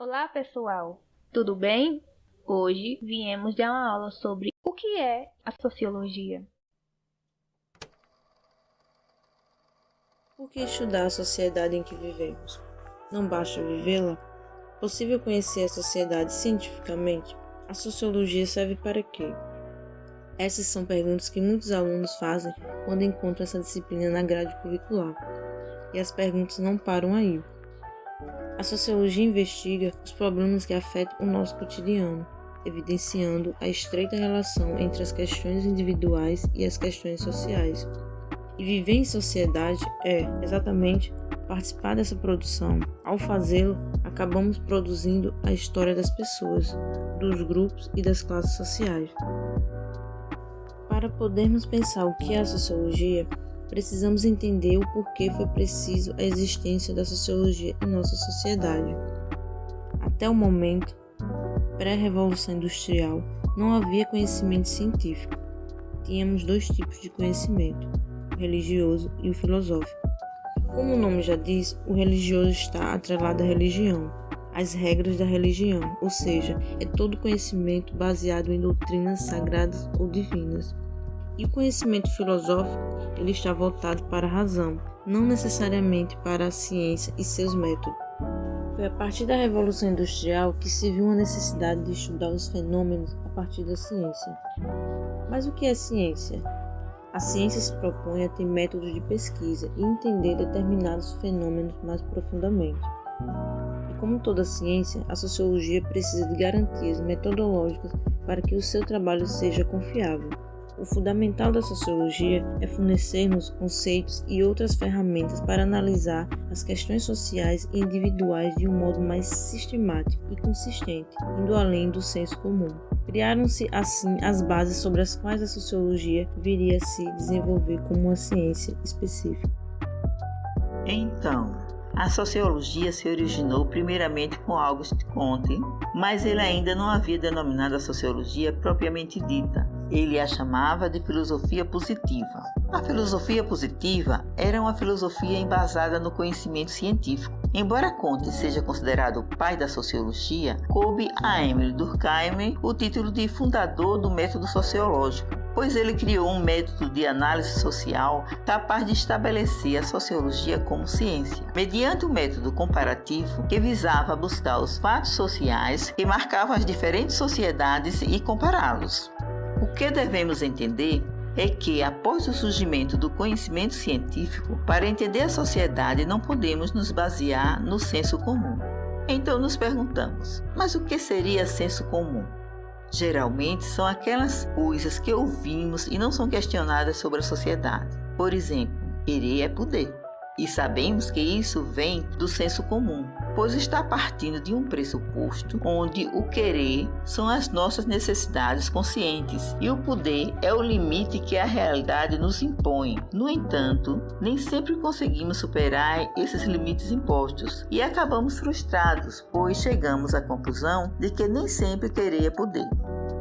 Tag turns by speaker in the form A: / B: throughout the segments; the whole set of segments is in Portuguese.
A: Olá, pessoal! Tudo bem? Hoje viemos dar uma aula sobre o que é a sociologia.
B: Por que estudar a sociedade em que vivemos? Não basta vivê-la? É possível conhecer a sociedade cientificamente? A sociologia serve para quê? Essas são perguntas que muitos alunos fazem quando encontram essa disciplina na grade curricular. E as perguntas não param aí. A sociologia investiga os problemas que afetam o nosso cotidiano, evidenciando a estreita relação entre as questões individuais e as questões sociais. E viver em sociedade é, exatamente, participar dessa produção. Ao fazê-lo, acabamos produzindo a história das pessoas, dos grupos e das classes sociais. Para podermos pensar o que é a sociologia, precisamos entender o porquê foi preciso a existência da sociologia em nossa sociedade. Até o momento, pré-revolução industrial, não havia conhecimento científico. Tínhamos dois tipos de conhecimento, o religioso e o filosófico. Como o nome já diz, o religioso está atrelado à religião, às regras da religião, ou seja, é todo conhecimento baseado em doutrinas sagradas ou divinas. E o conhecimento filosófico, ele está voltado para a razão, não necessariamente para a ciência e seus métodos. Foi a partir da Revolução Industrial que se viu uma necessidade de estudar os fenômenos a partir da ciência. Mas o que é ciência? A ciência se propõe a ter métodos de pesquisa e entender determinados fenômenos mais profundamente. E como toda ciência, a sociologia precisa de garantias metodológicas para que o seu trabalho seja confiável. O fundamental da sociologia é fornecer-nos conceitos e outras ferramentas para analisar as questões sociais e individuais de um modo mais sistemático e consistente, indo além do senso comum. Criaram-se, assim, as bases sobre as quais a sociologia viria a se desenvolver como uma ciência específica.
C: Então, a sociologia se originou primeiramente com Auguste Comte, mas ele ainda não havia denominado a sociologia propriamente dita. Ele a chamava de filosofia positiva. A filosofia positiva era uma filosofia embasada no conhecimento científico. Embora Comte seja considerado o pai da sociologia, coube a Émile Durkheim o título de fundador do método sociológico, pois ele criou um método de análise social capaz de estabelecer a sociologia como ciência, mediante um método comparativo que visava buscar os fatos sociais que marcavam as diferentes sociedades e compará-los. O que devemos entender é que, após o surgimento do conhecimento científico, para entender a sociedade não podemos nos basear no senso comum. Então nos perguntamos, mas o que seria senso comum? Geralmente são aquelas coisas que ouvimos e não são questionadas sobre a sociedade. Por exemplo, querer é poder. E sabemos que isso vem do senso comum, pois está partindo de um pressuposto onde o querer são as nossas necessidades conscientes e o poder é o limite que a realidade nos impõe. No entanto, nem sempre conseguimos superar esses limites impostos e acabamos frustrados, pois chegamos à conclusão de que nem sempre querer é poder.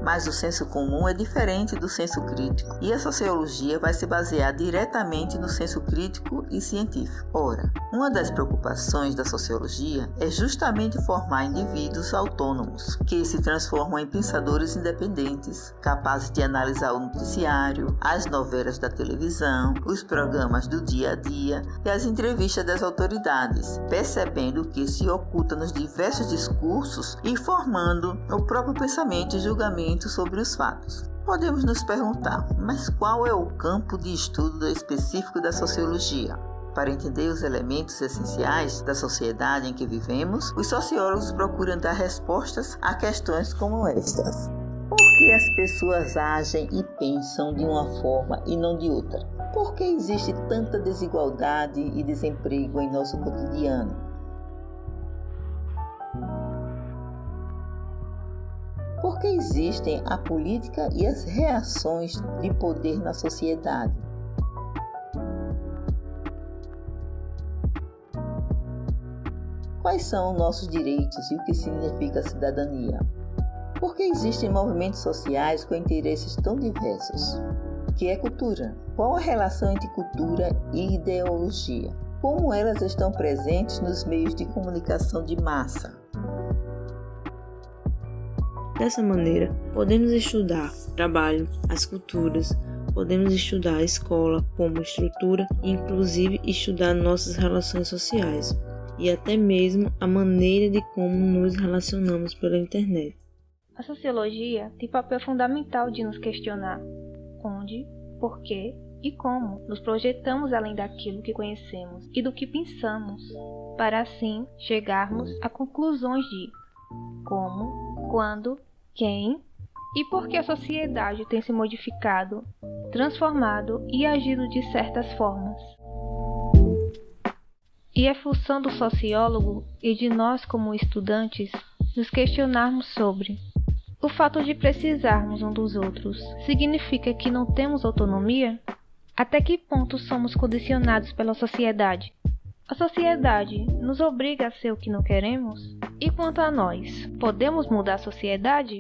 C: Mas o senso comum é diferente do senso crítico e a sociologia vai se basear diretamente no senso crítico e científico. Ora, uma das preocupações da sociologia é justamente formar indivíduos autônomos, que se transformam em pensadores independentes, capazes de analisar o noticiário, as novelas da televisão, os programas do dia a dia e as entrevistas das autoridades, percebendo o que se oculta nos diversos discursos e formando o próprio pensamento e julgamento sobre os fatos. Podemos nos perguntar, mas qual é o campo de estudo específico da sociologia? Para entender os elementos essenciais da sociedade em que vivemos, os sociólogos procuram dar respostas a questões como estas. Por que as pessoas agem e pensam de uma forma e não de outra? Por que existe tanta desigualdade e desemprego em nosso cotidiano? Por que existem a política e as reações de poder na sociedade? Quais são os nossos direitos e o que significa cidadania? Por que existem movimentos sociais com interesses tão diversos? O que é cultura? Qual a relação entre cultura e ideologia? Como elas estão presentes nos meios de comunicação de massa?
B: Dessa maneira, podemos estudar o trabalho, as culturas, podemos estudar a escola como estrutura e inclusive estudar nossas relações sociais e até mesmo a maneira de como nos relacionamos pela internet.
A: A sociologia tem papel fundamental de nos questionar onde, por quê e como nos projetamos além daquilo que conhecemos e do que pensamos, para assim chegarmos a conclusões de como, quando, quem e por que a sociedade tem se modificado, transformado e agido de certas formas. E é função do sociólogo e de nós como estudantes nos questionarmos sobre o fato de precisarmos um dos outros significa que não temos autonomia? Até que ponto somos condicionados pela sociedade? A sociedade nos obriga a ser o que não queremos? E quanto a nós, podemos mudar a sociedade?